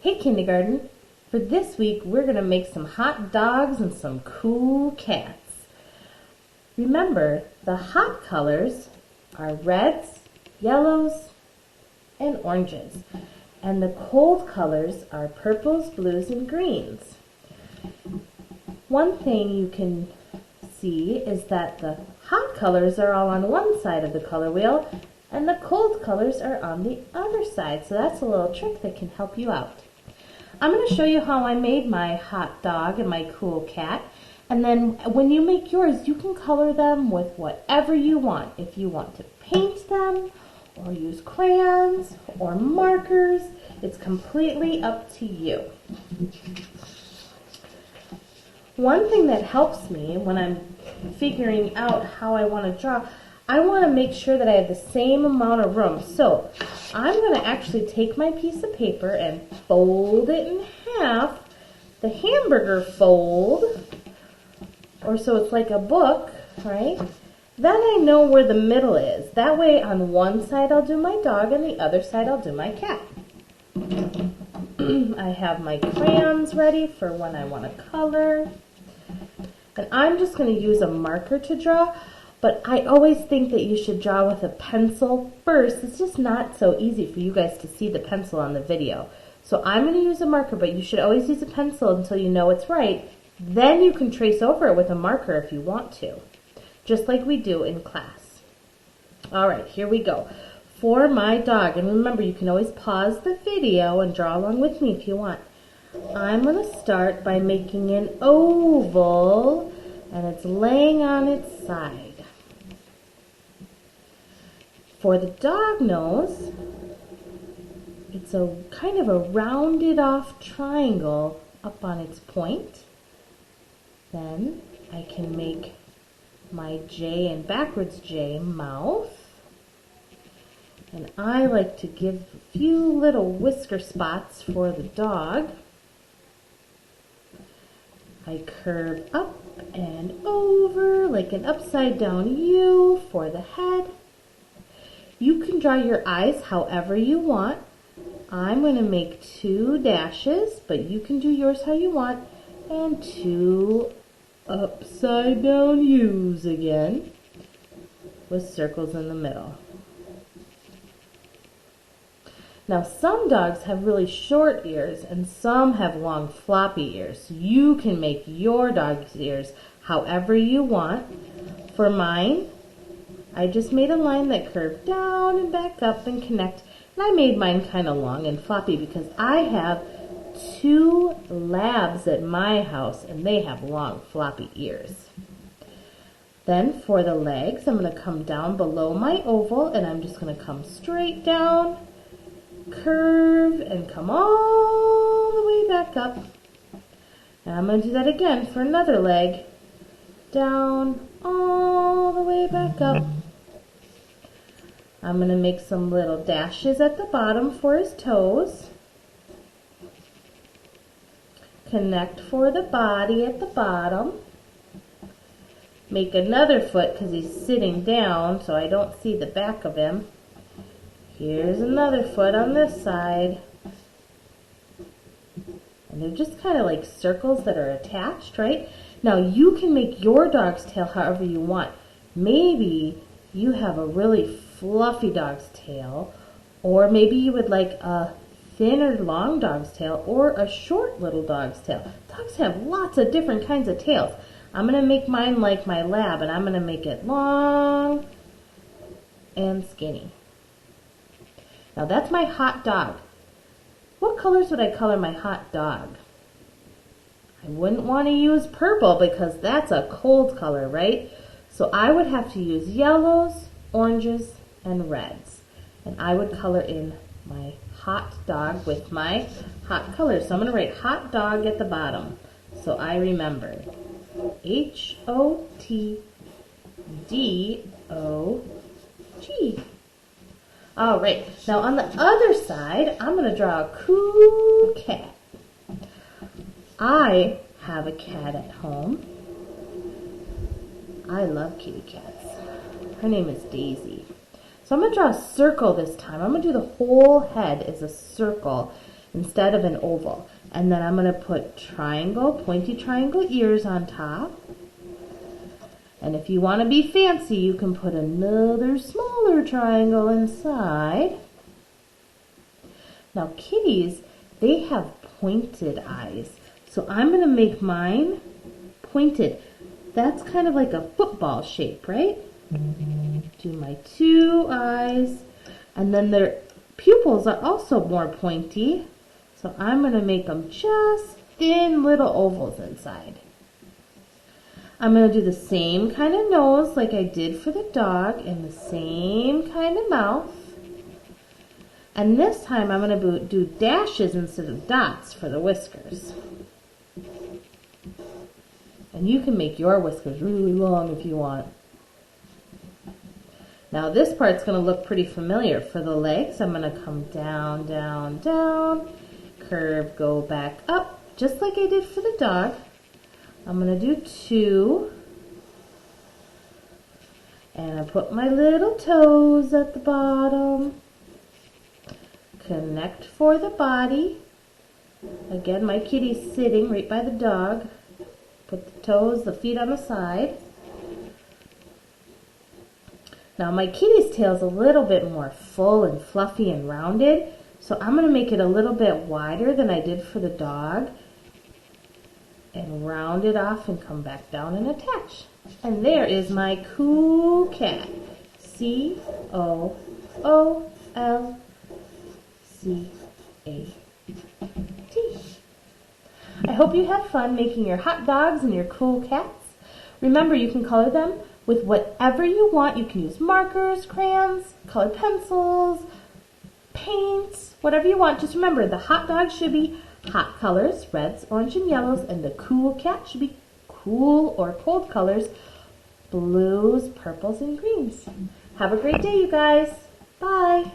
Hey kindergarten, for this week we're going to make some hot dogs and some cool cats. Remember, the hot colors are reds, yellows, and oranges. And the cold colors are purples, blues, and greens. One thing you can see is that the hot colors are all on one side of the color wheel and the cold colors are on the other side. So that's a little trick that can help you out. I'm going to show you how I made my hot dog and my cool cat. And then when you make yours, you can color them with whatever you want. If you want to paint them or use crayons or markers, it's completely up to you. One thing that helps me when I'm figuring out how I want to draw, I want to make sure that I have the same amount of room. So I'm going to actually take my piece of paper and fold it in half, the hamburger fold, or so it's like a book, right? Then I know where the middle is. That way on one side I'll do my dog and the other side I'll do my cat. I have my crayons ready for when I want to color. And I'm just going to use a marker to draw. But I always think that you should draw with a pencil first. It's just not so easy for you guys to see the pencil on the video. So I'm going to use a marker, but you should always use a pencil until you know it's right. Then you can trace over it with a marker if you want to, just like we do in class. All right, here we go. For my dog, and remember, you can always pause the video and draw along with me if you want. I'm going to start by making an oval, and it's laying on its side. For the dog nose, it's a kind of a rounded off triangle up on its point. Then I can make my J and backwards J mouth. And I like to give a few little whisker spots for the dog. I curve up and over like an upside down U for the head. You can draw your eyes however you want. I'm going to make 2 dashes, but you can do yours how you want. And 2 upside down U's again with circles in the middle. Now some dogs have really short ears and some have long floppy ears. You can make your dog's ears however you want. For mine, I just made a line that curved down and back up and connect. And I made mine kind of long and floppy because I have 2 labs at my house and they have long floppy ears. Then for the legs, I'm going to come down below my oval and I'm just going to come straight down, curve, and come all the way back up. And I'm going to do that again for another leg. Down, all the way back up. I'm going to make some little dashes at the bottom for his toes. Connect for the body at the bottom. Make another foot because he's sitting down so I don't see the back of him. Here's another foot on this side. And they're just kind of like circles that are attached, right? Now you can make your dog's tail however you want. Maybe you have a really fluffy dog's tail, or maybe you would like a thinner long dog's tail or a short little dog's tail. Dogs have lots of different kinds of tails. I'm going to make mine like my lab, and I'm going to make it long and skinny. Now that's my hot dog. What colors would I color my hot dog? I wouldn't want to use purple because that's a cold color, right? So I would have to use yellows, oranges, and reds. And I would color in my hot dog with my hot colors. So I'm going to write hot dog at the bottom so I remember. H-O-T-D-O-G. All right, now on the other side, I'm going to draw a cool cat. I have a cat at home. I love kitty cats. Her name is Daisy. So I'm going to draw a circle this time. I'm going to do the whole head as a circle. instead of an oval. And then I'm going to put pointy triangle ears on top. And if you want to be fancy, you can put another smaller triangle inside. Now kitties, they have pointed eyes. So I'm going to make mine pointed. That's kind of like a football shape, right? Do my 2 eyes. And then their pupils are also more pointy. So I'm going to make them just thin little ovals inside. I'm going to do the same kind of nose like I did for the dog and the same kind of mouth. And this time I'm going to do dashes instead of dots for the whiskers. And you can make your whiskers really long if you want. Now this part's going to look pretty familiar. For the legs, I'm going to come down, down, down, curve, go back up, just like I did for the dog. I'm going to do 2. And I put my little toes at the bottom. Connect for the body. Again, my kitty's sitting right by the dog. Put the toes, the feet on the side. Now my kitty's tail is a little bit more full and fluffy and rounded, so I'm going to make it a little bit wider than I did for the dog and round it off and come back down and attach. And there is my cool cat. C-O-O-L-C-A-T. I hope you had fun making your hot dogs and your cool cats. Remember, you can color them with whatever you want. You can use markers, crayons, colored pencils, paints, whatever you want. Just remember, the hot dog should be hot colors, reds, orange, and yellows, and the cool cat should be cool or cold colors, blues, purples, and greens. Have a great day, you guys. Bye.